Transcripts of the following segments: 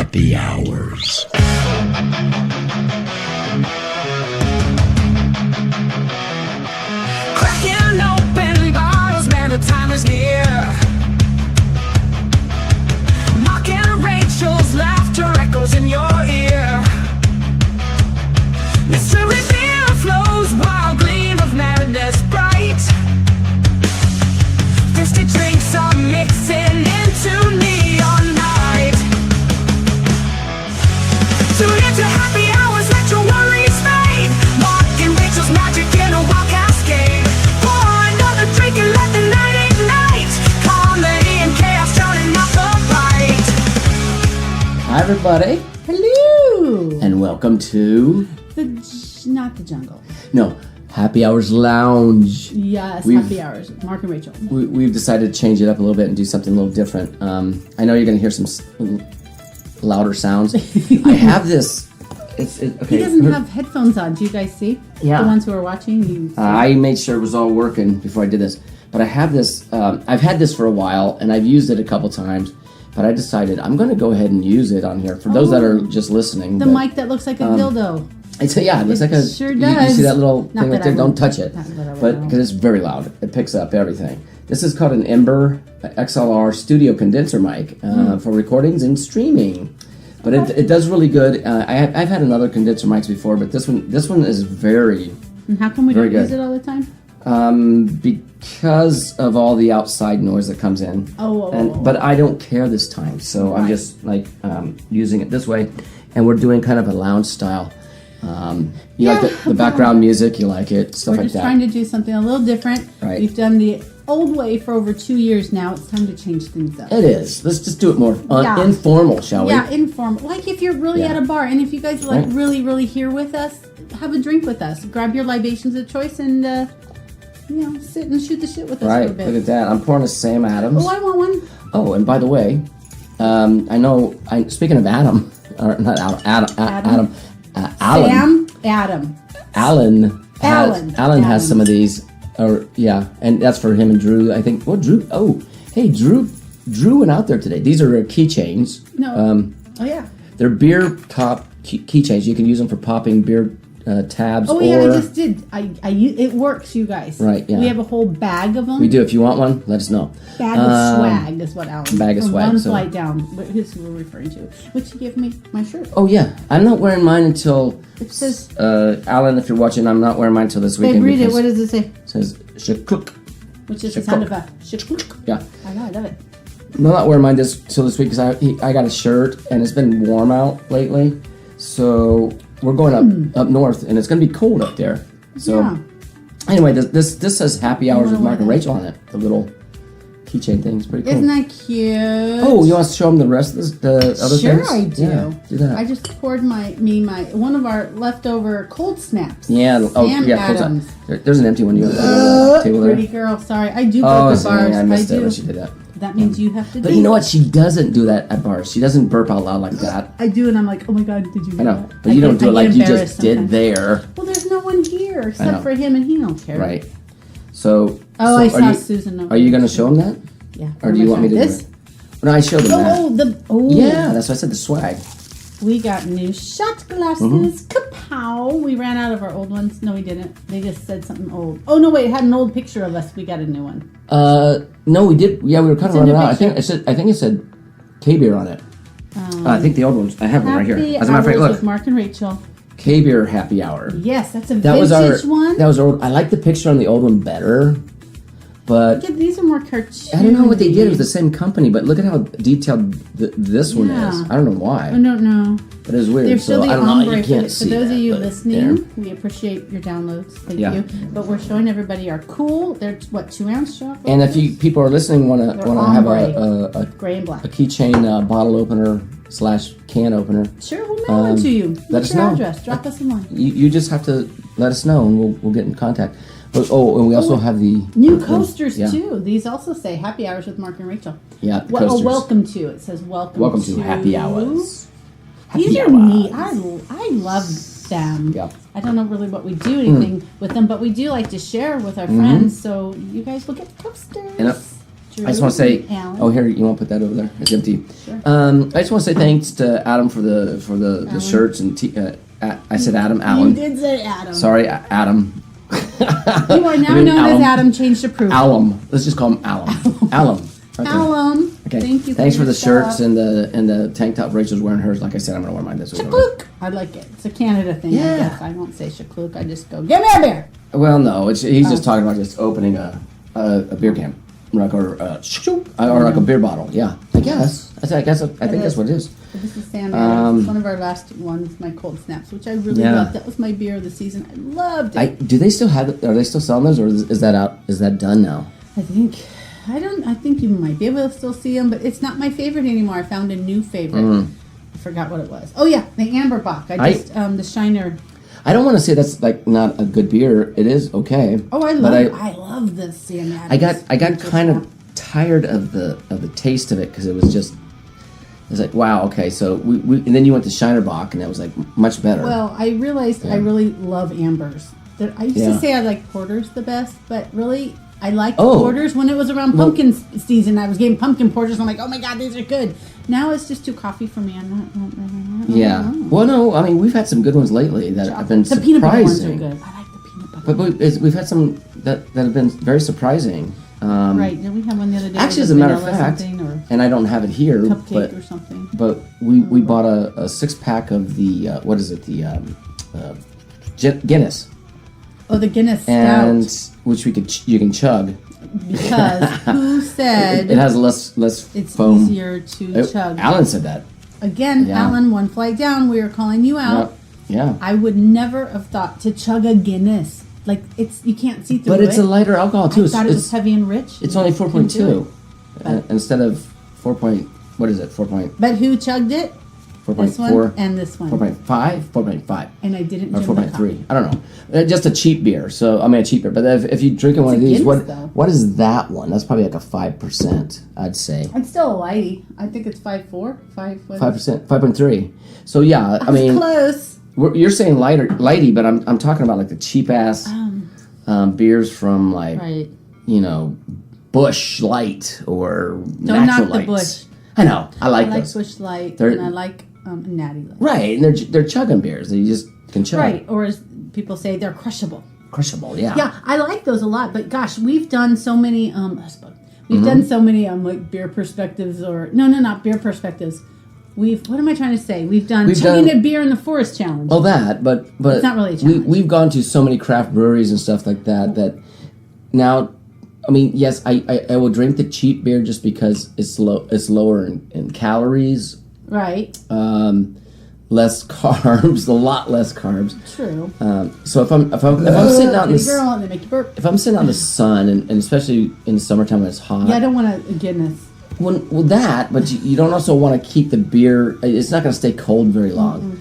Happy Hours. Cracking open bottles, man, the time is near. Mocking Rachel's laughter echoes in your ear. Mystery beer flows, wild gleam of madness bright. Thirsty drinks are mixing into neon night. Tune into happy hours, let your worries fade. Mark and Rachel's magic in a wild cascade. Pour another drink and let the night ignite. Comedy and chaos drowning out the fight. Hi, everybody, Hello! and welcome to Not the jungle. Happy Hours Lounge. Yes, We've- happy hours. Mark and Rachel. We've decided to change it up a little bit and do something a little different. I know you're going to hear some louder sounds. I have this. Okay. He doesn't have headphones on. Do you guys see? Yeah. The ones who are watching. You see? I made sure it was all working before I did this. But I have this. I've had this for a while, and I've used it a couple times. But I decided I'm going to go ahead and use it on here for those that are just listening. The mic that looks like a dildo. It looks like a. Sure You does. see that little Not thing that right there? I Don't would- touch it. not that I would But know. because it's very loud, it picks up everything. This is called an Ember XLR studio condenser mic for recordings and streaming. But it does really good. I've had another condenser mics before, but this one is very And how come we Very don't use good. it all the time? because of all the outside noise that comes in. But I don't care this time, so I'm Right. just using it this way, and we're doing kind of a lounge style. You like the background music, you like it, stuff We're like just that. trying to do something a little different. Right. We've done the old way for over 2 years now. It's time to change things up. It is. Let's just do it more Yeah. informal, shall we? Yeah, informal. Like if you're really Yeah. at a bar, and if you guys are like Right. really here with us, have a drink with us. Grab your libations of choice and sit and shoot the shit with us Right. for a bit. Look at that. I'm pouring a Sam Adams. Oh, I want one. Oh, and by the way, I know. Speaking of Adam, or not Adam, Alan. Sam Adam. Alan has some of these. And that's for him and Drew. I think. Well, Drew. Oh, hey, Drew went out there today. These are keychains. No. Oh yeah. They're beer top keychains. You can use them for popping beer tabs. Oh or yeah, I just did. It works, you guys. Right, yeah. We have a whole bag of them. we do. If you want one, let us know. Bag of swag is what Alan. Bag of from swag, One so- flight down. Who's who we're referring to? Which he gave me my shirt. Oh yeah, I'm not wearing mine until. It says. Alan, if you're watching, I'm not wearing mine until this Babe, weekend. read it. because What does it say? It says shakuk. Which is the Shakuk. sound of a shakuk. Yeah. I know. I love it. I'm not wearing mine till this week because I got a shirt and it's been warm out lately, so we're going up north and it's gonna be cold up there. So Yeah. anyway, this says Happy Hours with wanna Mark and wear Rachel on it. The little keychain thing is pretty cool. Isn't that cute? Oh, you want to show them the rest of the other Sure, things? I do. Yeah, do that. I just poured my one of our leftover cold snaps. yeah. Oh, Sam yeah. Close up. Adams. There's an empty one. You have on the table there. Pretty girl. Sorry, I do go Oh, to sorry, bars. I missed it do. when she did that. That means you have to. But do you know it. what? She doesn't do that at bars. She doesn't burp out loud like that. I do, and I'm like, oh my god, did you? I know, that? but you don't do I it like get you embarrassed just did sometimes. there. Well, there's no one here know. except for him, and he don't care. Right. So. Oh, so I are saw you, Susan. over Are you there, going to too. show them that? Yeah. Or do you want me to do this? it? No, I showed them that. Oh. Yeah, that's why I said the swag. We got new shot glasses. Kapow! We ran out of our old ones. No, we didn't. They just said something old. Oh no, wait! It had an old picture of us. We got a new one. No, we did. Yeah, we were kind of It's in running the out. picture. I think it said K-beer on it. I think the old ones. I have one right here. Happy As a matter of fact, Hours look, with Mark and Rachel. K-beer happy hour. Yes, that's a That was vintage our. one. That was our old. I like the picture on the old one better, but Yeah, these are more cartoony. I don't know what they did. It was the same company, but look at how detailed this one Yeah. is. I don't know why, I don't know. but it's weird. There's still so the I don't know. ombre You can't for see those that, of you but listening. there. We appreciate your downloads. Thank Yeah. you. But we're showing everybody our cool. They're what 2-ounce chocolate. And if you people are listening, want to They're have ombre. Gray and black. a keychain bottle opener / can opener, Sure, we'll mail it to you. let What's us your know. address? Drop us a line. you just have to let us know, and we'll get in contact. But, and we also have the New coasters yeah. too. These also say Happy Hours with Mark and Rachel. Yeah, the Well, coasters. welcome to. It says welcome. Welcome to Happy Hours. These Happy are Hours. neat. I love them. Yeah. I don't know really what we do anything with them, but we do like to share with our friends. So you guys will get coasters. And I just want to say, Alan. oh, here, you want to put that over there? It's empty. Sure. I just want to say thanks to Adam for the shirts and I said Adam, You Alan. did say Adam. Sorry, Adam. You are now known as Adam. Change to proof. Alum. Let's just call him Alum. Alum. Okay. Alum. Okay. Thank you. Thanks for the your shirts stuff. and the tank top. Rachel's wearing hers. Like I said, I'm gonna wear mine this week. Shakluk. I like it. It's a Canada thing. Yeah. I guess I don't say shakluk. I just go, give me a beer. Well, no, he's just talking about just opening a beer can, like or like a beer bottle. Yeah, I guess. I think that's what it is. So this is Sam Adams. It's one of our last ones, my cold snaps, which I really loved. That was my beer of the season. I loved it. Do they still have it? Are they still selling those, or is that out? Is that done now? I think you might be able to still see them, but it's not my favorite anymore. I found a new favorite. I forgot what it was. Oh yeah, the Amber Bock. The Shiner. I don't want to say that's like not a good beer. It is okay. Oh, I love this Sam Adams. I got kind of tired of the taste of it because it was like, wow, okay, so we and then you went to Shiner Bock and that was like much better. Well, I realized I really love ambers. I used to say I like porters the best, but really I liked porters when it was around pumpkin season. I was getting pumpkin porters. I'm like, oh my god, these are good. Now it's just too coffee for me. Yeah. Well, no, I mean we've had some good ones lately that have been the peanut butter ones are surprising. good. I like the peanut butter. But we've had some that have been very surprising. Right? Did we have one the other day? Actually, with as a matter of vanilla fact, something, or and I don't have it here, cupcake or something. but we bought a 6-pack of the what is it, the Guinness, Oh, the Guinness Stout. and which you can chug. Because who said It has less it's foam. easier to chug? Alan said that. Again, Yeah. Alan, one flight down. We are calling you out. Yeah. I would never have thought to chug a Guinness. Like you can't see through it. But it's a lighter alcohol too. I thought it was heavy and rich. It's only Couldn't do 4.2 it. instead of 4. What is it? 4. But who chugged it? This one 4.4 and this one. 4.5, 4.5. And I didn't Or drink the 4.3. I don't know. Just a cheap beer. So I mean a cheap beer. But if you drink one of a these, Guinness, though. what is that one? That's probably like a 5%. I'd say It's still a lighty. I think it's 5.4. 5%, 5.3. So yeah, I mean, close. you're saying lighty, but I'm talking about like the cheap ass beers from like Right. Bush Light or Don't Natural knock the Lights. Bush. I know. I like I like those. Bush Light They're- and I like Natty Light. Right, and they're chugging beers that you just can chug. Right. Or as people say, they're crushable. Crushable, yeah. Yeah, I like those a lot. But gosh, we've done so many. We've done so many like beer perspectives or not beer perspectives. What am I trying to say? We've done chugging a beer in the forest challenge. Oh, that, but It's not really a challenge. we've gone to so many craft breweries and stuff like that now, I mean, yes, I will drink the cheap beer just because it's lower in calories, Right. less carbs, a lot less carbs. True. So if I'm sitting out in the girl and they make you burp. if I'm sitting out in the sun and especially in the summertime when it's hot. Yeah, I don't want a Guinness. Well, that, but you don't also want to keep the beer. It's not going to stay cold very long.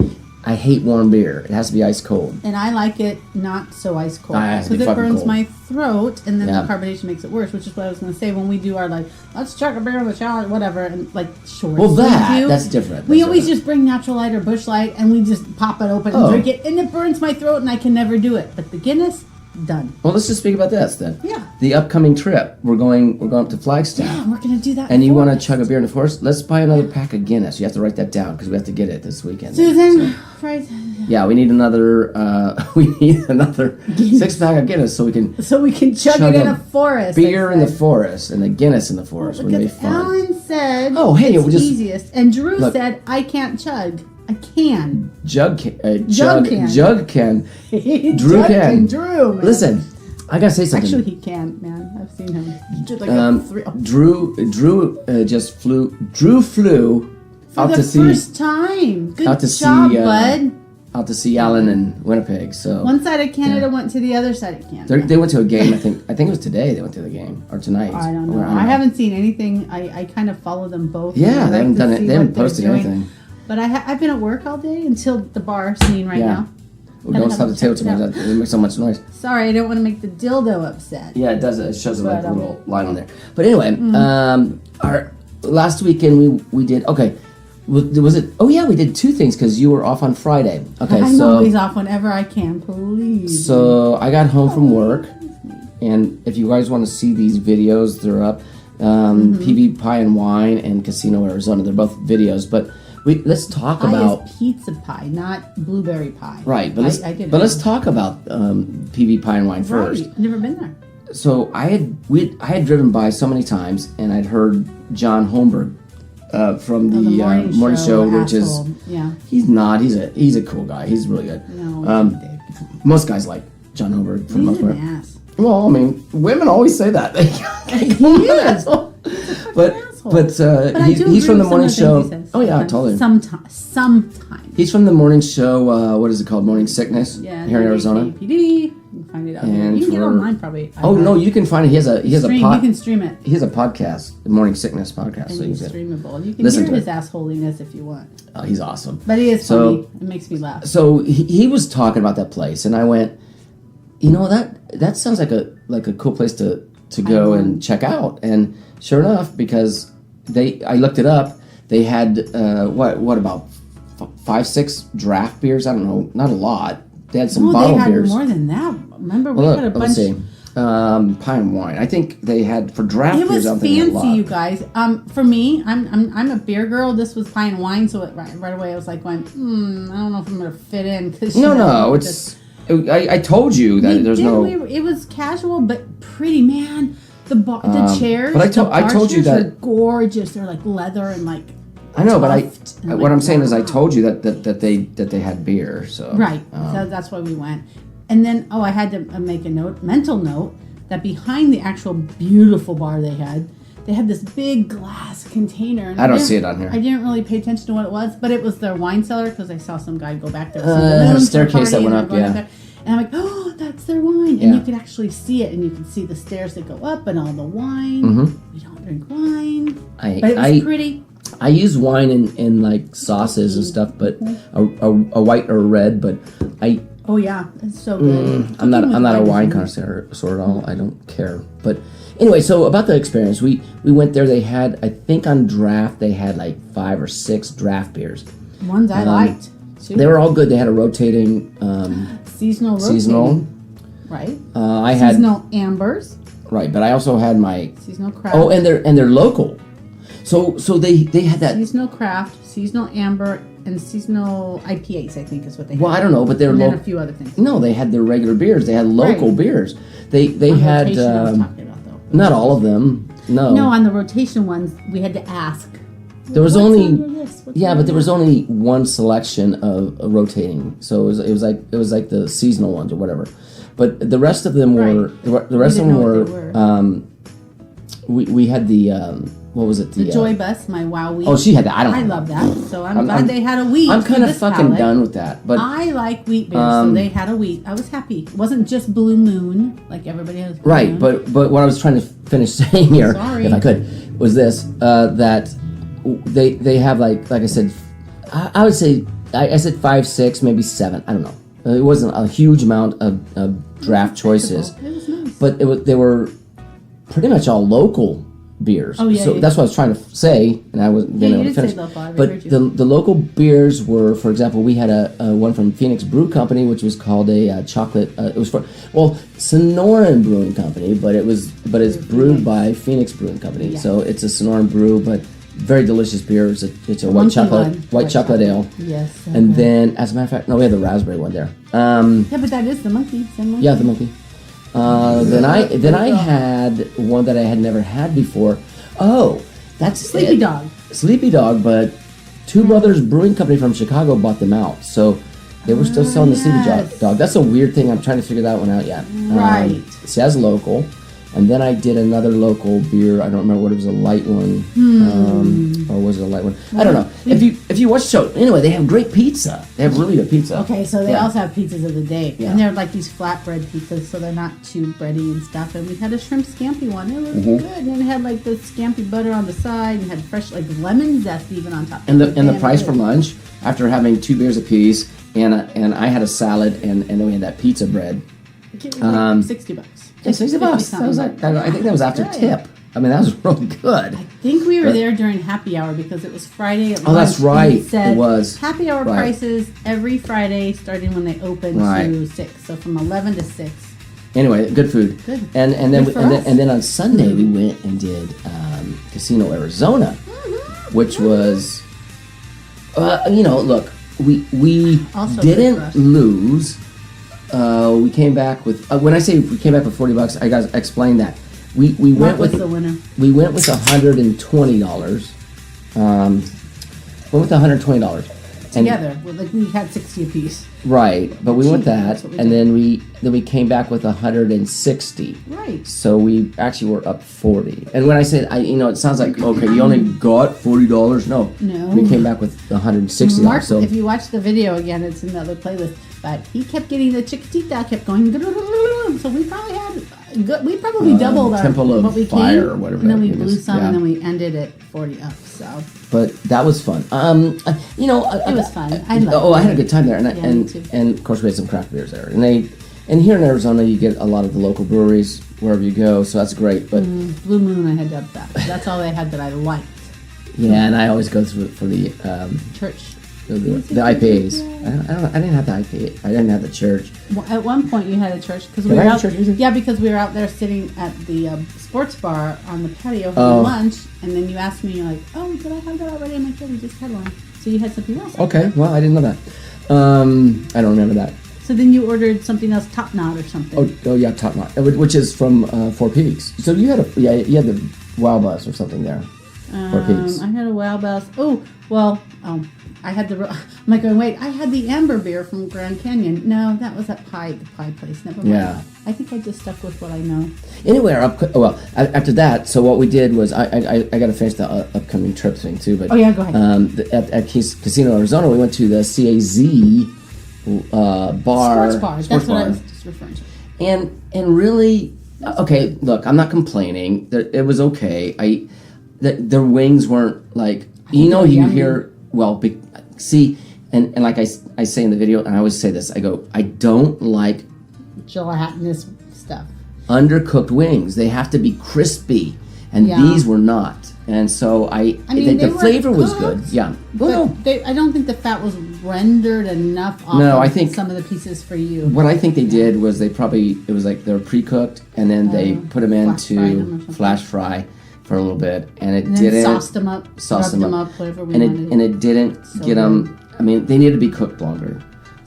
I hate warm beer. It has to be ice cold. And I like it not so ice cold. Ah, it has to be Because it fucking burns cold. my throat, and then Yeah. the carbonation makes it worse, which is what I was going to say when we do our, let's chug a beer in the shower, whatever, and, shorts. Well, we do. that's different. We That's always different. just bring Natural Light or Bush Light, and we just pop it open and Oh. drink it, and it burns my throat, and I can never do it. But the Guinness, done. Well, let's just speak about this then. Yeah. The upcoming trip. We're going up to Flagstaff. Yeah, we're going to do that. And you want to forest. chug a beer in the forest? Let's buy another pack of Guinness. You have to write that down because we have to get it this weekend. Susan, right. Yeah, we need another 6-pack of Guinness so we can So we can chug Chug it in a a forest. beer in the I said. forest and the Guinness in the forest. Wouldn't it be Because fun? Alan said Oh, hey, it's we'll just- easiest. And Drew Look. said, I can't chug. I can. Jug can. Jug can. Jug can. Drew Jug can. Drew, man. Listen, I gotta say something. Actually, he can, man. I've seen him. Just like Drew just flew. Drew flew for out the to see first time. Good out to job, see, bud. out to see Alan in Winnipeg. So One side of Canada went to the other side of Canada. they went to a game. I think it was today. They went to the game or tonight. I don't know. Or I haven't seen anything. I kind of follow them both. Yeah, I they like haven't to done it. see They haven't what they're posted doing. anything. But I've been at work all day until the bar scene right Yeah. now. We don't stop the table too check it much. It makes so much noise. Sorry, I don't want to make the dildo upset. Yeah, it does. It shows like a But, little line on there. But anyway, Mm-hmm. our last weekend we did okay. Was it? Oh yeah, we did 2 things because you were off on Friday. Okay, I'm so always off whenever I can, please. so I got home from work, and if you guys want to see these videos, they're up. PB Pie and Wine and Casino Arizona. They're both videos, but let's talk Pie about is pizza pie, not blueberry pie. right. But I let's talk about PB Pie and Wine first. Right. Never been there. So I had driven by so many times, and I'd heard John Holmberg from the morning show, which asshole. he's not. He's a cool guy. He's really good. No, Most guys like John Holmberg for the most he's part. an ass. Well, I mean, women always say that. He is. But I do he's agree from the with morning some of the show. things he says. Oh yeah, totally. Sometimes. He's from the morning show. What is it called? Morning Sickness Yeah. here in Arizona. KPD. You can find it out there. And You can get it for- online probably. Oh no, you can find it. He has a You can stream it. He has a podcast, the Morning Sickness podcast. So And you it's can. streamable. You can listen hear to his it. assholiness if you want. Oh, he's awesome. But he is So- funny. It makes me laugh. So he was talking about that place, and I went, that sounds like a cool place to go and check out. And sure enough, because I looked it up, they had what about 5-6 draft beers? I don't know, not a lot. They had some bottle they had beers. more than that. Remember, we Well, had a look, bunch. let's see. Pie and wine. I think they had for draft It beers. was I don't think they had a fancy, lot. you guys. For me, I'm a beer girl. This was pie and wine, so right away I was like going, I don't know if I'm gonna fit in because No, it's. I told you that there's no. It was casual but pretty, man. The chairs, but I told you that are gorgeous. They're like leather and like. I know, but tuft and, what like, I'm saying is I wow. told you that they had beer. So Right. So that's why we went. And then, I had to make a mental note, that behind the actual beautiful bar they had this big glass container. And I don't see it on here. I didn't really pay attention to what it was, but it was their wine cellar because I saw some guy go back there. a staircase that went up, yeah. And I'm like, oh, that's their wine. Yeah. And you could actually see it, and you can see the stairs that go up and all the wine. Mm-hmm. We don't drink wine. I- But it was pretty. I use wine in like sauces and stuff, but a white or a red. But Oh, yeah. It's so good. I'm not a wine is connoisseur at all. I don't care. But anyway, so about the experience, we went there. They had, I think on draft, they had like 5 or 6 draft beers. Ones I liked, too. They were all good. They had a rotating Seasonal. Right. I had Seasonal ambers. right, but I also had my Seasonal craft. and they're local. So they had that. Seasonal craft, seasonal amber, and seasonal IPAs, I think is what they had. Well, I don't know, but they're and then local. a few other things. No, they had their regular beers. They had local Right. beers. They On had rotation, I was talking about, though. not all of them. No, No, on the rotation ones, we had to ask. there was "What's only on your list? What's yeah, on but your there was list?" only one selection of rotating. So it was like the seasonal ones or whatever. But the rest of them were Right. the rest of We them didn't know were. We had the what was it The Joy Bus, my wow wheat. Oh, she had that. I don't. I know. love that. So I'm glad I'm- they had a wheat. I'm for kind of this fucking palate. done with that. But I like wheat beers, so they had a wheat. I was happy. It wasn't just Blue Moon like everybody has. Blue right, Moon. but what I was trying to finish saying here, Sorry. if I could, was this that they have like I said, I would say I said 5, 6, maybe 7. I don't know. It wasn't a huge amount of draft choices, It was nice. but they were pretty much all local beers. Oh, yeah, So yeah. that's what I was trying to say, and I wasn't being you able to did say finish. local. I heard But you. the local beers were, for example, we had a one from Phoenix Brew Company, which was called a chocolate. It was for Sonoran Brewing Company, but it's brewed by Phoenix Brewing Company. Yeah. So it's a Sonoran brew, but very delicious beer. It's a white Monkey chocolate one. white chocolate ale. Yes. And okay. then, as a matter of fact, no, we had the raspberry one there. Yeah, but that is the monkey. Same monkey. Yeah, the monkey. Then I had one that I had never had before. Oh, that's Sleepy it. Dog. Sleepy Dog, but Two Brothers Brewing Company from Chicago bought them out, so they were still selling the Sleepy yes. Dog. That's a weird thing. I'm trying to figure that one out yet. Right. See, that's local. And then I did another local beer. I don't remember what it was, a light one, or was it a light one? I don't know. If you watch the show, anyway, they have great pizza. They have really good pizza. Okay, so they Yeah. also have pizzas of the day. Yeah. And they're like these flatbread pizzas, so they're not too bready and stuff. And we had a shrimp scampi one. It was Mm-hmm. good. And it had like the scampi butter on the side and had fresh like lemon zest even on top. And It was the damn price good. for lunch, after having 2 beers apiece, and I had a salad, and then we had that pizza bread. It was like $60. Yeah, $60. That was like, I think that was after Yeah. tip. I mean, that was really good. I think we were But- there during happy hour because it was Friday at lunch. Oh, that's and right. It said It was. happy hour Right. prices every Friday starting when they open Right. to 6. So from 11 to 6. Anyway, good food. Good. And then Good for us. and then on Sunday we went and did Casino Arizona, which was, look, we Also didn't good for us. lose. We came back with, when I say we came back with $40, I gotta explain that. We Mark went was with the winner. We went with $120. Went with $120. Together, we had 60 apiece. Right, but we went That's that, what we and did. then we came back with 160. Right. So we actually were up 40. And when I said, it sounds like, okay, you only got $40. No, No. we came back with $160. Mark, So if you watch the video again, it's in the other playlist. But he kept getting the chiquitita, kept going. So we probably had good. We probably doubled our Temple of what we Fire came, or whatever and then that we game blew is. some, Yeah. and then we ended at 40 up. So but that was fun. it was fun. I loved I had a it. good time there, and Yeah, me too. and of course we had some craft beers there. And here in Arizona you get a lot of the local breweries wherever you go, so that's great. But Blue Moon, I had to up that. That's all they had that I liked. yeah, and I always go through for the Church. the IPAs. I didn't have the IPA. I didn't have the church. Well, at one point, you had a church because Did we I were have out. church music? Yeah, because we were out there sitting at the sports bar on the patio having Oh. lunch, and then you asked me, you're like, "Oh, did I have that already?" I'm like, "Yeah, we just had one." So you had something else. Okay, well I didn't know that. I don't remember that. So then you ordered something else, Top Knot or something. Oh yeah, Top Knot, which is from Four Peaks. So you had you had the Wow Bus or something there. Four Peaks. I had a Wow Bus. I had the. I'm like going, wait, I had the Amber beer from Grand Canyon. No, that was at the pie place. Never mind. Yeah. I think I just stuck with what I know. Anyway, after that, so what we did was I got to finish the upcoming trip thing too. But Oh, yeah, go ahead. At Casino Arizona, we went to the CAZ bar. Sports bar. That's what I was just referring to. And really, okay. Look, I'm not complaining. It was okay. Their wings weren't like think they were you yummy. hear and like I say in the video, and I always say this. I go, I don't like Gelatinous stuff. undercooked wings. They have to be crispy, and Yeah. these were not. And so mean, the they were flavor was good. cooked, Yeah. But Well, no. I don't think the fat was rendered enough off No, of I think- some of the pieces for you. What I think they did was it was like they were pre-cooked, and then they put them flash fried them or into something. flash fry for a little bit, and it And then didn't sauced them up, sauce rubbed them them up. up, whatever we and wanted. it didn't So get them. I mean, they needed to be cooked longer.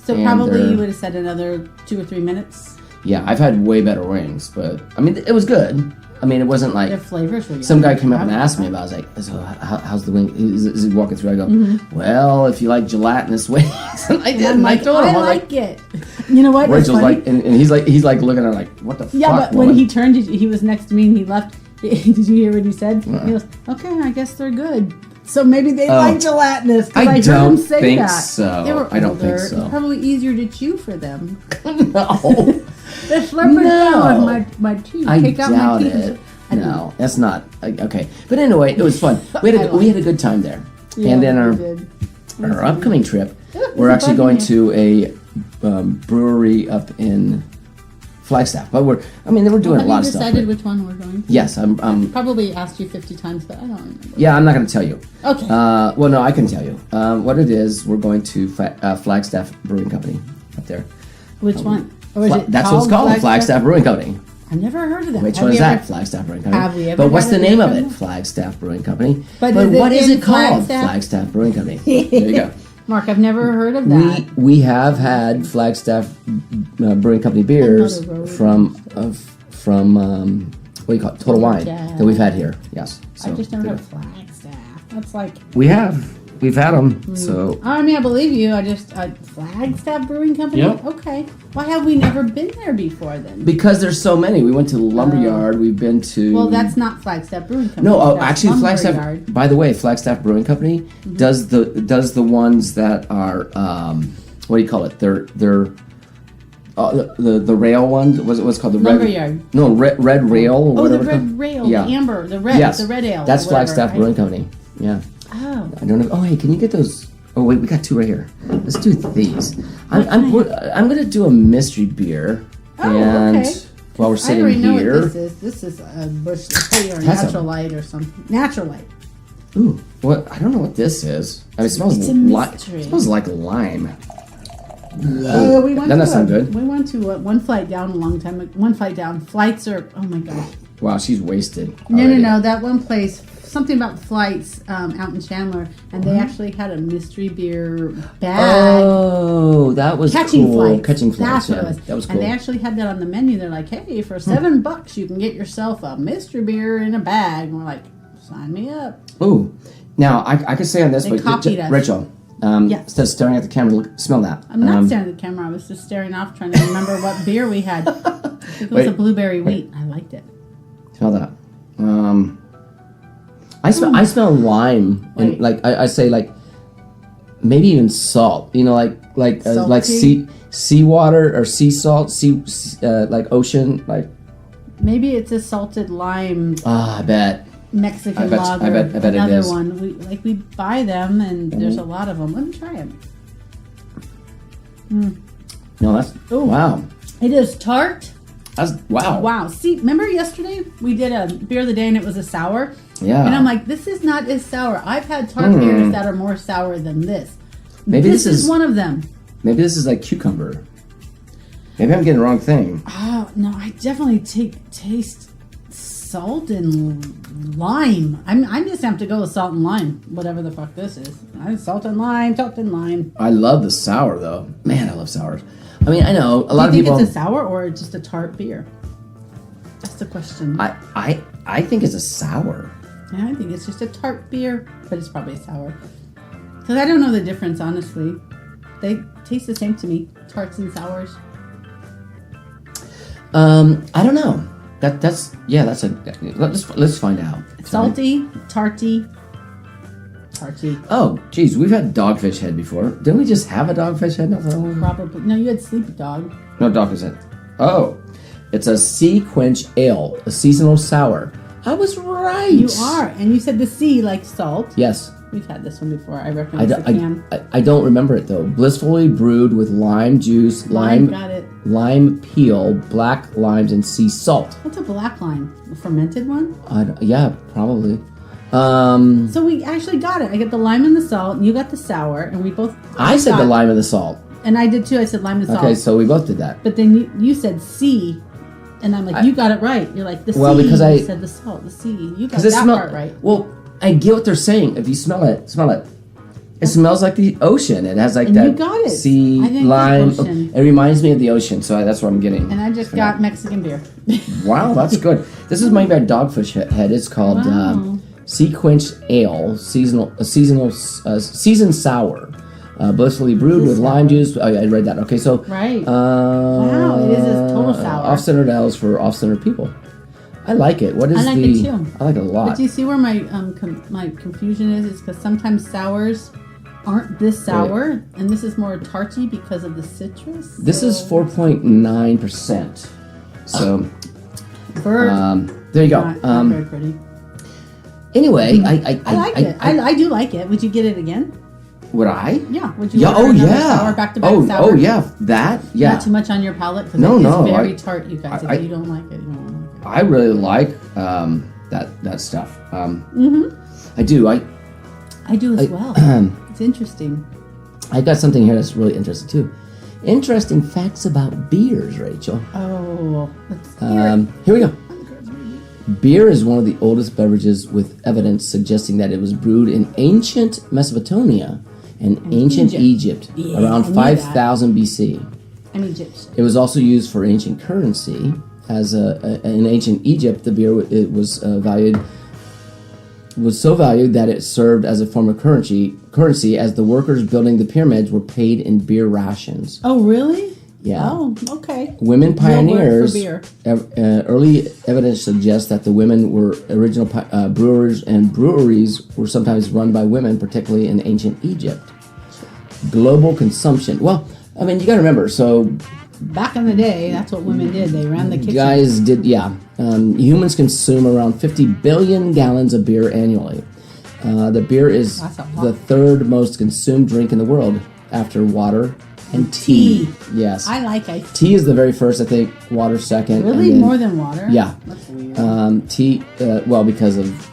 So and probably they're- you would have said another 2 or 3 minutes. Yeah, I've had way better wings, but I mean, it was good. I mean, it wasn't like Their flavors were some guy yummy. came up and asked me about. I was like, "So how's the wing?" Is he walking through? I go, Mm-hmm. "Well, if you like gelatinous wings," and I did. I'm And I like, told him, I I'm like it. You know what? It's Rachel's funny. like, and he's like looking at her like, "What the Yeah, fuck?" but when woman?" he turned, he was next to me and he left. Did you hear what he said? He goes, "Okay, I guess they're good." So maybe they like gelatinous. 'Cause I I heard don't him say think that. so. They were I don't think older. so. It's probably easier to chew for them. no, They're slurping No. down my teeth. I Take out my doubt teeth. it. I don't No, that's not okay. But anyway, it was fun. We had a good time there. Yeah, And then we our did. our upcoming trip, Yeah, we're it's actually fun going here. to a brewery up in Flagstaff. But we're doing a lot of Have you stuff. decided but- which one we're going to? Yes, I'm. Probably asked you 50 times, but I don't remember. Yeah, I'm not going to tell you. Okay. Well, no, I can tell you. What it is, we're going to Flagstaff Brewing Company up there. Which one? Or is it That's what it's called, Flagstaff Brewing Company. I've never heard of that. Which Have one is you ever- that? Flagstaff Brewing Company. Have we ever But what's had the it name of in it? Canada? Flagstaff Brewing Company. But But is it what is in it called? Flagstaff? Flagstaff Brewing Company. There you go. Mark, I've never heard of that. We have had Flagstaff Brewing Company beers Another road. from what do you call it? Total Wine Yeah. that we've had here. Yes. So, I just never heard of Flagstaff. That's like, we have. We've had them. So I mean, I believe you. I just, Flagstaff Brewing Company? Yep. Okay. Why have we never been there before then? because there's so many. We went to Lumberyard. We've been to. Well, that's not Flagstaff Brewing Company. No, That's actually, Flagstaff. Lumberyard. By the way, Flagstaff Brewing Company does the ones that are what do you call it? They're the rail ones. What's it called? The Lumberyard. red rail. Or Oh, the whatever it's red called. rail, Yeah. the amber, the red, Yes, the red ale. That's or whatever. Flagstaff Brewing Company. Yeah. Oh. I don't know. Oh, hey, can you get those? Oh, wait, we got two right here. Let's do these. I'm gonna do a mystery beer. Oh, and okay. while we're I sitting already know here, what this is. This is a Bush Light or That's a- Natural Light or something. Natural Light. ooh, what? I don't know what this is. I mean, it smells It's a like mystery. it smells like lime. We went Doesn't that to sound good? We went to one flight down a long time ago. One flight down. Flights are, oh my gosh. Wow, she's wasted. No, already. no. That one place, something about flights out in Chandler, and they actually had a mystery beer bag. Oh, that was Catching cool. flights. Catching flights. That's what Yeah, it was. that was cool. And they actually had that on the menu. They're like, hey, for $7 you can get yourself a mystery beer in a bag. And we're like, sign me up. Ooh. Now, I could say on this, They but copied us. Rachel, Yes. instead of staring at the camera, look, smell that. I'm not staring at the camera. I was just staring off, trying to remember what beer we had. I think it was a blueberry wheat. I liked it. Smell that. I smell lime, and Wait. I say like maybe even salt. You know, like Salty? seawater or sea salt, like ocean. Like Maybe it's a salted lime I bet. Mexican I bet- lager. I bet it Another is. one. We buy them, and there's a lot of them. Let me try it. No, that's Ooh. wow. It is tart. That's wow. Wow. See, remember yesterday we did a beer of the day and it was a sour? Yeah. And I'm like, this is not as sour. I've had tart beers that are more sour than this. Maybe this this is- one of them. Maybe this is like cucumber. Maybe I'm getting the wrong thing. Oh, no, I definitely taste salt and lime. I'm just have to go with salt and lime, whatever the fuck this is. Salt and lime, salt and lime. I love the sour though. Man, I love sours. I mean, I know a lot Do of you think people. it's a sour or just a tart beer? That's the question. I think it's a sour. Yeah, I think it's just a tart beer, but it's probably sour. Because I don't know the difference, honestly. They taste the same to me, tarts and sours. I don't know. That's let's find out. Salty, tarty. Oh, geez, we've had Dogfish Head before. Didn't we just have a Dogfish Head? Not that long ago? Probably. No, you had Sleepy Dog. No, Dogfish Head. Oh, it's a Sea Quench Ale, a seasonal sour. I was right. You are. And you said the sea like salt. Yes. We've had this one before. I I, recognize the can. I don't remember it though. Blissfully brewed with lime juice, Got it. lime peel, black limes, and sea salt. What's a black lime? A fermented one? Yeah, probably. So we actually got it. I got the lime and the salt, and you got the sour, and we both. I said the lime and the salt. And I did too. I said lime and salt. Okay, so we both did that. But then you said sea, and I'm like, you got it right. You're like, the sea. Well, because I you said the salt, the sea. You got that part right. Well, I get what they're saying. If you smell it. It smells like the ocean. It has like And that you got it. sea I didn't get lime. ocean. It reminds me of the ocean, so that's what I'm getting. And I just got Mexican beer. Wow, that's good. This is made by Dogfish Head. It's called Wow. Sea Quench Ale, seasoned sour, blissfully brewed with lime juice. I read that. Okay, so Right. Wow, it is a total sour. Off-centered ales for off-centered people. I like it. What is I like the? it too. I like it a lot. But do you see where my my confusion is? Is because sometimes sours aren't this sour, and this is more tarty because of the citrus. This is 4.9%. So Bird. there you go. Not very pretty. Anyway, I like it. I do like it. Would you get it again? would I? Yeah. Would you? Yeah. order Oh another yeah. Sour, back to back Oh sour? yeah. That yeah. Not too much on your palate because No, it is no, very I- tart. You guys, I- if you don't like it, you don't like it. I really like that stuff. I do. I do as well. It's interesting. I got something here that's really interesting too. Interesting facts about beers, Rachel. Oh, let's hear it. Here we go. Beer is one of the oldest beverages with evidence suggesting that it was brewed in ancient Mesopotamia and ancient Egypt Yeah, around I knew 5000 BC. I'm Egyptian. It was also used for ancient currency. As in ancient Egypt, the beer was so valued that it served as a form of currency as the workers building the pyramids were paid in beer rations. Oh, really? Yeah. Oh, okay. Women Real word pioneers. for beer. Early evidence suggests that the women were original brewers, and breweries were sometimes run by women, particularly in ancient Egypt. Global consumption. Well, I mean, you got to remember. So, Back in the day, that's what women did. They ran the kitchen. guys did humans consume around 50 billion gallons of beer annually. The beer is That's a lot. the third most consumed drink in the world after water and tea. Yes. I like iced Tea is the very first, I think. Water second. tea. and Really? then- More than water? Yeah. That's weird. Tea. Well, because of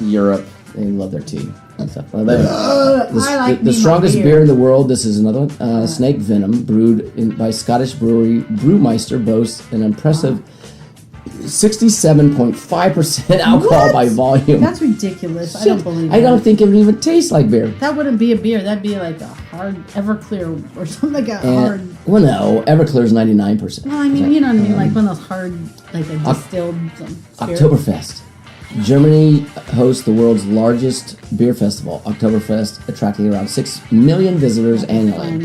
Europe, they love their tea and stuff. Well, I like the me my strongest beer. beer in the world. This is another one. Snake venom, brewed by Scottish brewery Brewmeister, boasts an impressive 67.5% alcohol What? by volume. That's ridiculous. I don't believe that. I don't think it would even taste like beer. That wouldn't be a beer. That'd be like a hard Everclear or something like a hard. Well, no, Everclear's 99%. Well, I mean, you know what I mean, like one of those hard, like a distilled spirit. Oktoberfest. Germany hosts the world's largest beer festival, Oktoberfest, attracting around 6 million visitors annually. And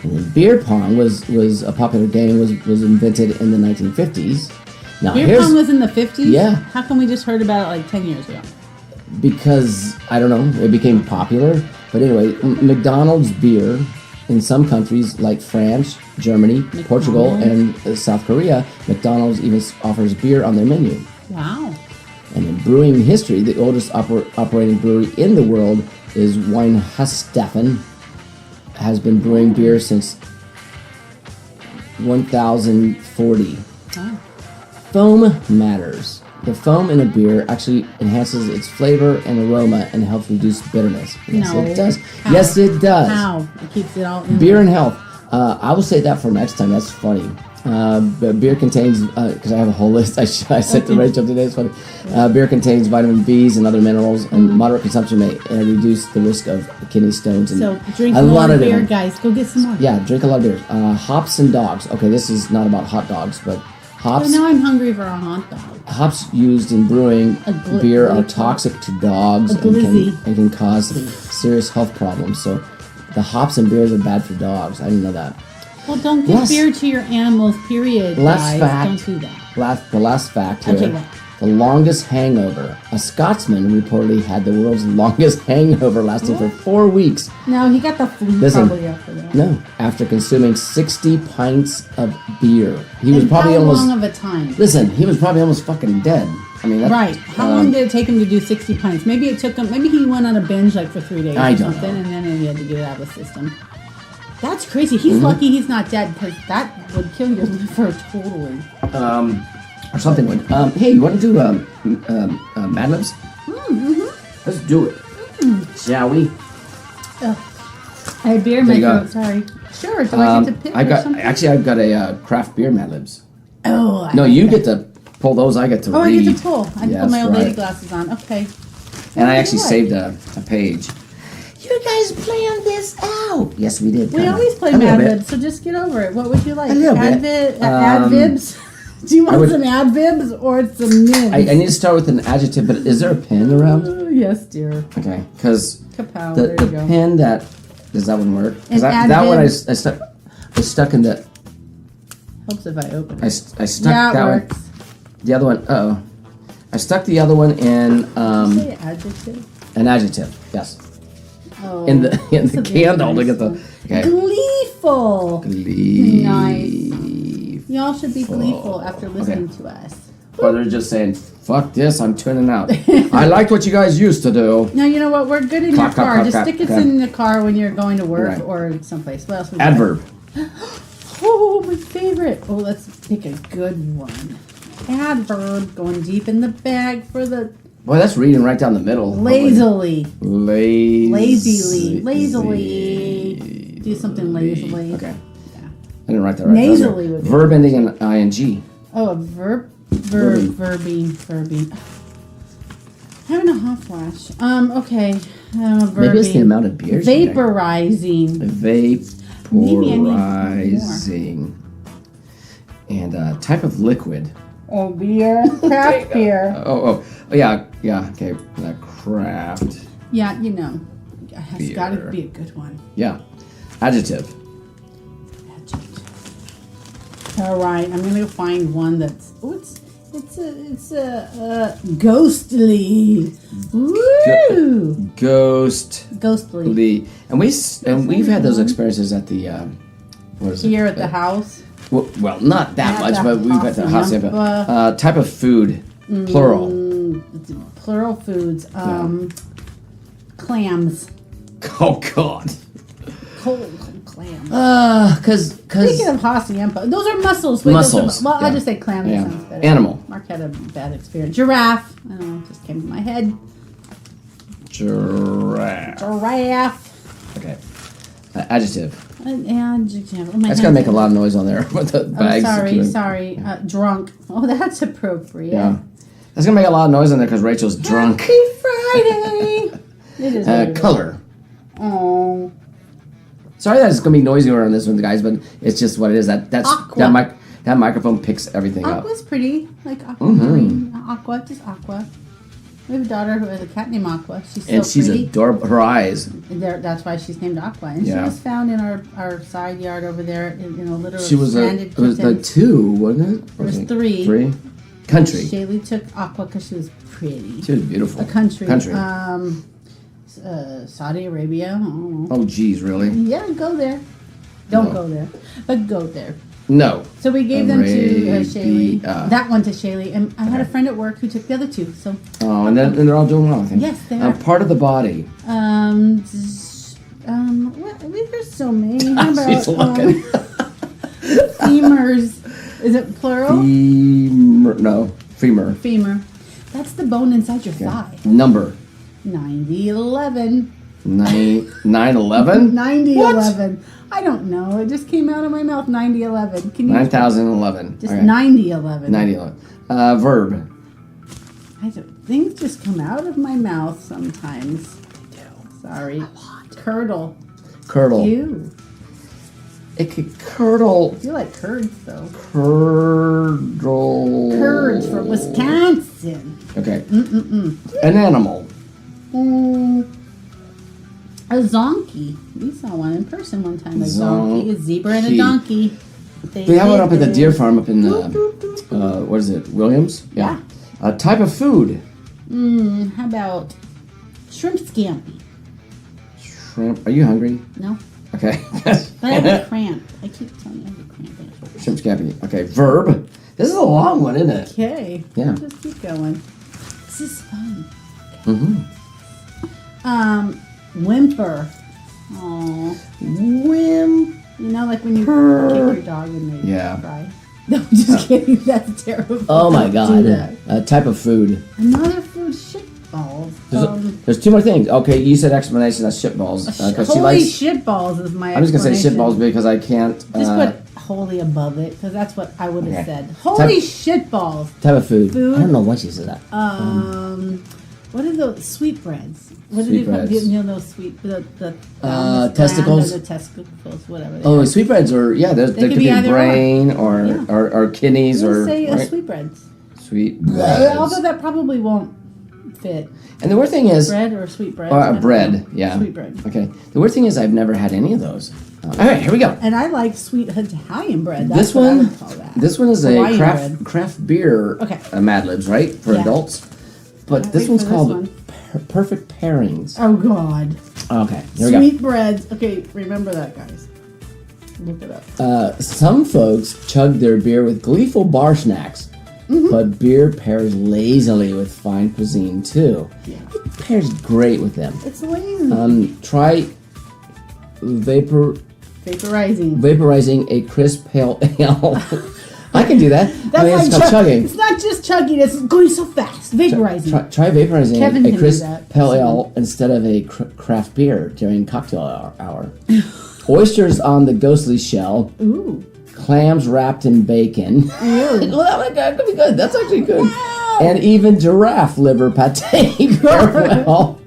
then beer pong was a popular game, was invented in the 1950s. Now, Beer pong was in the 50s? Yeah. How come we just heard about it like 10 years ago? Because, I don't know, it became popular. But anyway, McDonald's beer in some countries like France, Germany, Portugal, and South Korea, McDonald's even offers beer on their menu. Wow. And in brewing history, the oldest operating brewery in the world is Weinhausteffen. Has been brewing beer since 1040. Oh. Foam matters. The foam in a beer actually enhances its flavor and aroma and helps reduce bitterness. Yes, No. it does. How? Yes, it does. How? It keeps it all in Beer and health. I will say that for next time. That's funny. But beer contains, because I have a whole list I sent to Rachel today, it's funny. Beer contains vitamin B's and other minerals, and moderate consumption may reduce the risk of kidney stones. And So drink a more lot of beer, different- guys. Go get some more. Yeah, drink a lot of beers. Hops and dogs. Okay, this is not about hot dogs, but But hops. now I'm hungry for a hot dog. Hops used in brewing beer are toxic to dogs glizzy. and can cause serious health problems. So the hops in beers are bad for dogs. I didn't know that. Well, don't give beer to your animals, period, Last guys. fact. Don't do that. The last fact here. Okay, what? The longest hangover. A Scotsman reportedly had the world's longest hangover, lasting for 4 weeks. No, he got the flu Listen, probably after that. No, after consuming 60 pints of beer. He was And probably how almost. long of a time? Listen, he was probably almost fucking dead. I mean, that's, Right. How long did it take him to do 60 pints? Maybe it took him. Maybe he went on a binge like for 3 days I or don't something, know. and then he had to get it out of the system. That's crazy. He's Mm-hmm. lucky he's not dead because that would kill your liver totally. or something would. Hey, you want to do Mad Libs? Mm-hmm. Let's do it. Shall we? Ugh. I had beer in There my you go. throat. Sorry. Sure. Do I get to pick I or got something? actually I've got a craft beer Mad Libs. Oh. No, you get to pull those. I get to Oh, read. I get to pull. I Yes, put my old lady right. glasses on. Okay. And I actually What? saved a page. You guys planned this out. Yes, we did. We kinda. always play A little Mad bit. Libs, so just get over it. What would you like? A little bit. Advibs? Do you want would- some advibs or some nibs? I need to start with an adjective, but is there a pen around? Yes, dear. Okay, because Kapow, the there you go. pen that does that one work? 'Cause An that one I adverb. stuck in the Helps if I open I it. stuck Yeah, it that works. one. The other one. I stuck the other one in Say adjective. an adjective. Yes, Oh, in the that's a very candle to nice get the one. okay. Gleeful. Gleeful. Y'all should be gleeful after listening to us. Or they're just saying, "Fuck this! I'm tuning out." I liked what you guys used to do. Now you know what? We're good in Clap, your clap, car. clap, Just clap, stick it clap. in the car when you're going to work Right. or someplace. What else? We got? Adverb. Oh, my favorite. Oh, let's pick a good one. Adverb going deep in the bag for the Boy, that's reading right down the middle. lazily. Lazily. Lazily. Do something lazily. Okay. I didn't write that right. Nasally would be- Verb ending in ing. Oh, a verb. Verbing. Verbing. Having a hot flash. Okay. Verbing. Maybe it's the amount of beers. you drink. Vaporizing. Maybe I need Vaporizing. And type of liquid. Oh, beer. Craft beer. Oh, yeah. Okay, craft. Yeah, you know. It's got to Beer. be a good one. Yeah. Adjective. All right, I'm gonna go find one that's. Oh, it's a ghostly. Woo! Ghostly. Ghostly. And we've had those experiences at the what is it? Here at the house. Well, not that At much, the but we've got the house. hacienda. Type of food, plural. Plural foods. Clams. Oh God. Cold clams. Cause Speaking of hacienda, those are mussels. Wait, those are- Mussels, well, yeah. I'll just say clams. Yeah. Sounds better. Animal. Mark had a bad experience. Giraffe. I don't know. It just came to my head. Giraffe. Giraffe. Okay. Adjective. An adjective. Oh, my That's gonna hands make a lot of noise on there with the bags. Sorry. Drunk. Oh, that's appropriate. Yeah. That's gonna make a lot of noise on there because Rachel's drunk. Happy Friday. It is. What it is. Color. Oh. Sorry that it's gonna be noisy around this one, guys, but it's just what it is. Aqua. That microphone picks everything up. Aqua's pretty, like aquamarine. Aqua, just aqua. We have a daughter who has a cat named Aqua. She's so And she's pretty. adorable. Her eyes. That's why she's named Aqua. And she Yeah. was found in our side yard over there in a litter She of was stranded it was the kittens. 2, wasn't it? There was 3. 3. Country. Shaylee took Aqua because she was pretty. She was beautiful. A country. Country. Saudi Arabia. I don't know. Oh, geez, really? Yeah, go there. Don't No. go there, but go there. No. So we gave them to Shaylee. Arabia. That one to Shaylee, and I had a friend at work who took the other 2. So Oh, and they're all doing well, I think. Yes, they are. Part of the body. There's so many. How about She's looking. femurs? Is it plural? Femur. Femur. That's the bone inside your thigh. Number. 9011. 9/11? 9011. I don't know. It just came out of my mouth. 9011. Can you 9011. just Okay. 9011? 9011. Verb. Things just come out of my mouth sometimes. Sorry. Curdle. Curdle. Ew. It could curdle. I feel like curds though. Curdle. Curds from Wisconsin. Okay. An animal. A zonkey. We saw one in person one time. A zonkey, a zebra and a Zonkey. donkey. They have one up at the deer farm up in, what is it, Williams? Yeah. A type of food. How about shrimp scampi? Shrimp. Are you hungry? No. Okay. But I have a cramp. I keep telling you I have a cramp. Shrimp scampi. Okay. Verb. This is a long one, isn't it? Okay. Yeah. Just keep going. This is fun. Whimper. Oh. Whim. You know, like when you kick your dog and they cry. No, I'm just kidding. That's terrible. Oh my Don't do that. God. Type of food. Another food, shitballs. There's 2 more things. Okay, you said explanation. That's shitballs. Because she Holy likes. shitballs is my I'm just gonna say explanation. shitballs because I can't. Just put holy above it, because that's what I would have said. Holy shitballs. Type of food. Food. I don't know why she said that. What are those sweetbreads? What Sweet do they call breads. you know those sweet the Testicles? or the testicles, whatever. They Oh, are. sweetbreads are they could could be be either brain or kidneys Let's or say right? sweetbreads. Sweetbreads. Although that probably won't fit. And the weird thing is, Bread or sweetbread? bread, yeah. Sweetbread. Okay. The weird thing is, I've never had any of those. All right, here we go. And I like sweet Italian bread. That's This what I one, would call that. this one is Hawaiian a bread. craft beer. Okay. Mad Libs, right, for Yeah. adults. But Can't this wait one's for this called one. Perfect Pairings. Oh God. Okay, here we go. Sweetbreads. Okay, remember that, guys. Look it up. Some folks chug their beer with gleeful bar snacks, but beer pairs lazily with fine cuisine too. Yeah. It pairs great with them. It's lazy. Try vaporizing a crisp pale ale. I can do that. It's called chugging. It's not just chugging. It's going so fast. Vaporizing. Try vaporizing Kevin a can do crisp that. pale ale instead of a craft beer during cocktail hour. Oysters on the ghostly shell. Ooh. Clams wrapped in bacon. Well, that could be good. That's actually good. Wow. And even giraffe liver pate. Farewell.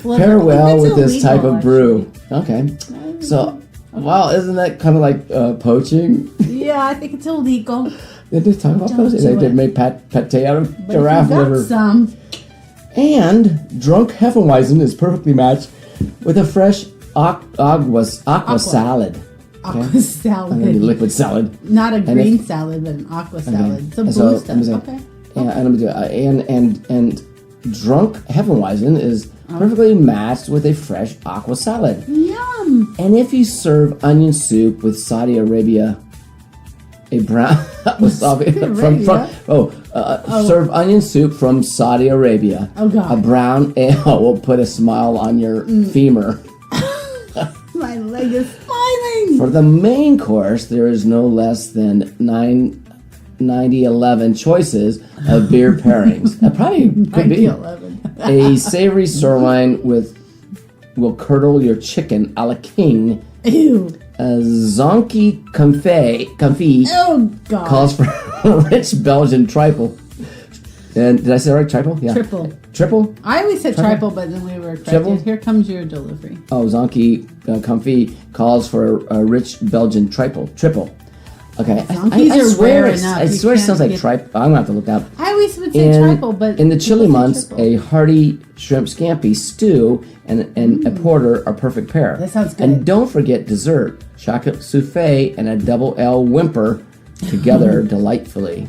Farewell with this type of brew. Okay. So, wow, isn't that kind of like poaching? Yeah, I think it's illegal. They did talk about Don't poaching. do They it. made pate out of But giraffe if you got liver. some. And drunk Hefeweizen is perfectly matched with a fresh aqua salad. Aqua I mean, salad. liquid salad. Not a And green if- salad, but an aqua salad. Some And blue so, let me stuff. see. Okay. Yeah, and let me do it. And drunk Hefeweizen is perfectly matched with a fresh aqua salad. Yum. And if you serve onion soup with Saudi Arabia, a brown serve onion soup from Saudi Arabia. Oh, God. A brown ale will put a smile on your femur. My leg is smiling. For the main course, there is no less than 11 choices of beer pairings. That probably could be 11. a savory sirloin with will curdle your chicken a la king. Ew. Zonky Comfy Oh, God. calls for a rich Belgian triple. And did I say it right? Triple? Yeah. Triple? I always said triple, but then we were corrected. Triple? Here comes your delivery. Oh, Zonky Comfy calls for a rich Belgian triple. Okay. Zonkies I are swear rare it, enough. I You swear it sounds can't like get- triple. I'm going to have to look that up. I always would say triple, but in the chilly people say months, triple. a hearty shrimp scampi stew and a porter are perfect pair. That sounds good. And don't forget dessert, chocolate souffle and a double L whimper together delightfully.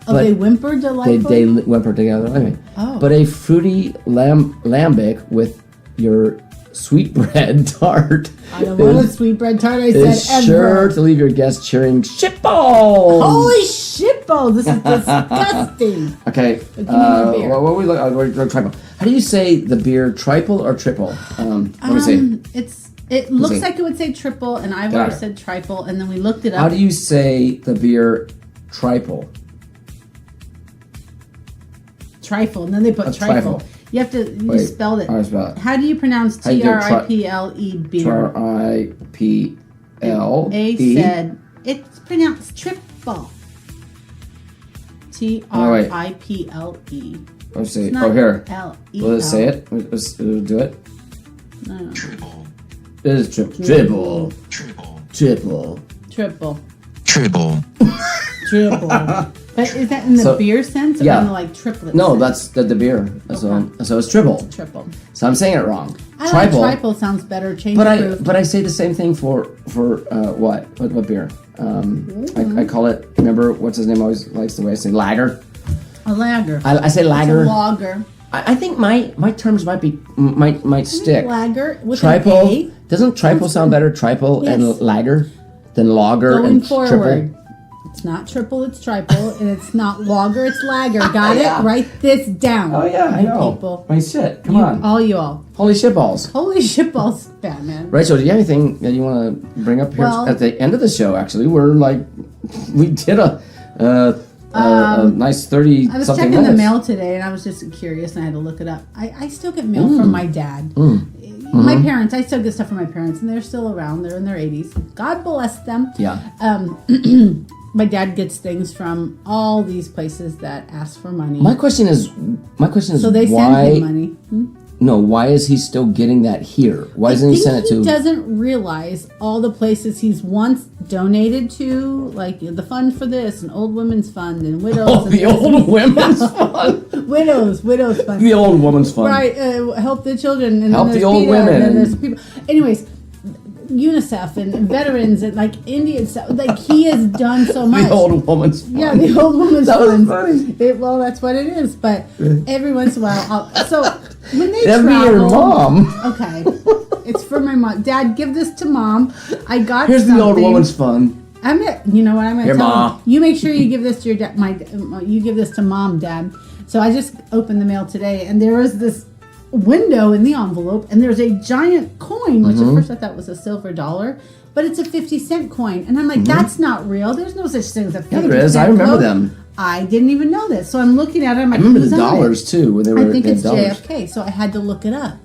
Oh, they whimper delightfully? They whimper together. Anyway. Oh. But a fruity lambic with your sweetbread tart I don't want a sweetbread tart, I is said, sure ever. to leave your guests cheering shitballs. Holy shitballs, this is disgusting. Okay. Give me more beer. What we look? We're triple. How do you say the beer? Triple or triple? Let me see. It looks see. like it would say triple, and I've Got always it. said triple, and then we looked it up. How do you say the beer? Triple. Trifle, and then they put trifle. trifle. You have to, you Wait, spelled it. how do I spell it? How do you pronounce How do you do tri- triple beer? Triple. A said it's pronounced triple. triple. Let's see. It's not Oh, here. L-E-L. Will it say it? Let's do it. No. Triple. It is triple. Triple. Triple. Triple. Triple. But is that in the So- beer sense or yeah. in the like triplet No, sense? that's the beer. So it's triple. It's a triple. So I'm saying it wrong. I like triple sounds better. Change But approved. I say the same thing for what beer? I call it. Remember what's his name always likes the way I say lager. A lager. I say It's lager. a lager. I think my terms might stick. Lager with Triple an A. doesn't triple sound better? Triple Yes. and lager than lager Going and forward. triple. It's not triple, it's triple, and it's not lager, it's lager. Got Yeah. it? Write this down. Oh yeah, I you know. People. My shit. Come You on. all. Holy shitballs. Holy shitballs, Batman. Rachel, do you have anything that you want to bring up here Well- at the end of the show? Actually, we did a nice 30 I was something checking minutes. the mail today, and I was just curious, and I had to look it up. I still get mail from my dad. Mm-hmm. My parents, I still get stuff from my parents, and they're still around. They're in their 80s. God bless them. Yeah. My dad gets things from all these places that ask for money. My question is so they why? send him money. No, why is he still getting that here? Why doesn't he send it to? He doesn't realize all the places he's once donated to, like the fund for this, and old women's fund, and widows. Oh, and the this old women's fund. widows fund. The old woman's fund. Right, help the children, and Help then the there's old PETA, and women. then there's people. Anyways, UNICEF and veterans and like Indian stuff. Like he has done so much. The old woman's fund. Yeah, the old woman's That was fund. funny. Well, that's what it is. But every once in a while, so when they That'd be travel, your mom. Okay, it's for my mom. Dad, give this to mom. I got. Here's the old something. woman's fund. I'm gonna. You know what I'm gonna Here, tell Ma. him? You make sure you give this to your dad. You give this to mom, Dad. So I just opened the mail today, and there was this window in the envelope, and there's a giant coin, which Mm-hmm. at first I thought was a silver dollar, but it's a 50-cent coin, and I'm like, that's not real. There's no such thing as a 50 Mm-hmm. Yeah, there is. I remember them. I didn't even know this, so I'm looking at it. I'm like, I remember who's the on it? dollars too when they were. I think in it's dollars. JFK, so I had to look it up.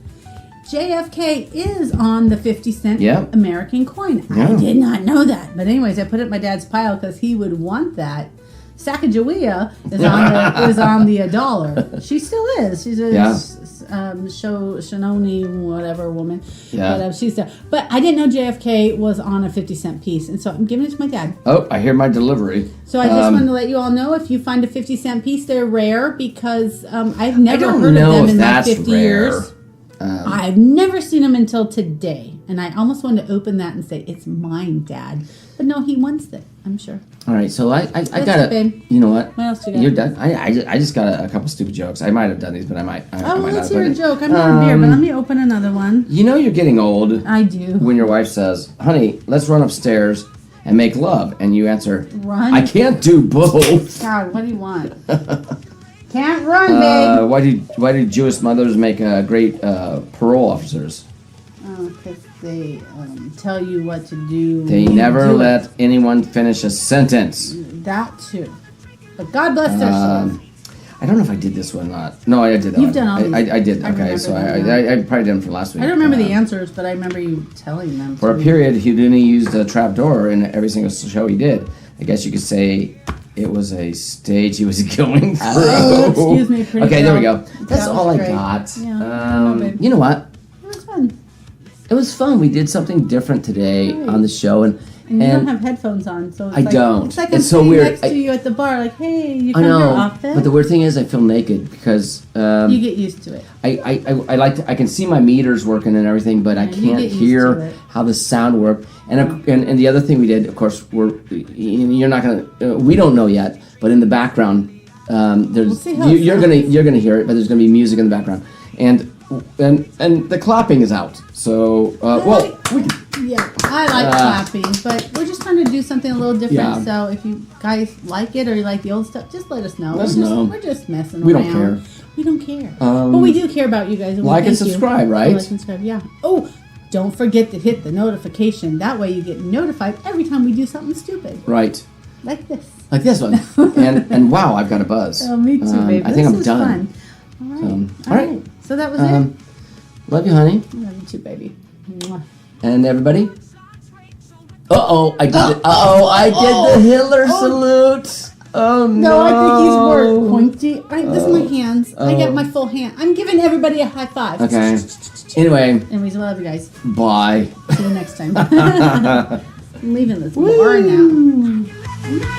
JFK is on the 50-cent Yep. American coin. Yeah. I did not know that. But anyways, I put it in my dad's pile because he would want that. Sacagawea is on the dollar. She still is. She's a Yeah. Shononi whatever woman. Yeah. But she's there. But I didn't know JFK was on a 50-cent piece, and so I'm giving it to my dad. Oh, I hear my delivery. So I just wanted to let you all know, if you find a 50-cent piece, they're rare because I've never don't heard of know them if in like that's 50 rare. years. I've never seen them until today, and I almost wanted to open that and say, "It's mine, Dad." But no, he wants it. I'm sure. All right, so I That's got it, babe. You know what? What else you got? You're done. I just got a couple stupid jokes. I might have done these, but I might. I Oh, might let's not have hear a done it. joke. I'm not a beer, but let me open another one. You know you're getting old I do. when your wife says, "Honey, let's run upstairs and make love," and you answer, Run? "I can't do both." God, what do you want? Can't run, babe. Why do Jewish mothers make great parole officers? Because they tell you what to do. They when you never do it. let anyone finish a sentence. That too. But God bless their souls. I don't know if I did this one or not. No, I did that. You've done all these. I did. I Okay, remember so them I probably did them for last week. I don't remember the answers, but I remember you telling them. For a period, Houdini used a trapdoor in every single show he did. I guess you could say it was a stage he was going through. Oh, excuse me, pretty Okay, there we girl. go. That's That all was I great. got. Yeah, You know what? it was fun. It was fun. We did something different today Right. on the show, and And you don't have headphones on, so it's I like, don't. It's like It's I'm so sitting weird. next to you at the bar, like, hey, you I come here know. often. But the weird thing is, I feel naked because you get used to it. I like to, I can see my meters working and everything, but I Yeah, you can't get used to hear it. how the sound worked. And the other thing we did, of course, you're not gonna we don't know yet, but in the background, there's see how it you're gonna hear it, but there's gonna be music in the background, and the clapping is out. So Yeah, I like clapping, but we're just trying to do something a little different. Yeah. So if you guys like it or you like the old stuff, just let us know. Let us know. We're just messing We around. don't care. We don't care. But we do care about you guys. And we like and thank you. subscribe, right? Like and subscribe, yeah. Oh, don't forget to hit the notification. That way you get notified every time we do something stupid. right. Like this. Like this one, and wow, I've got a buzz. Oh, me too, baby. I think This I'm was done. Fun. All right. All right. So that was it. Love you, honey, I love you too, baby. Mwah. and everybody. I did it. I did the Hitler salute. Oh no! No, I think he's more pointy. All right, this is my hands. I got my full hand. I'm giving everybody a high five. Okay. Anyway, Anyways, I love you guys. bye. See you next time. I'm leaving this bar now.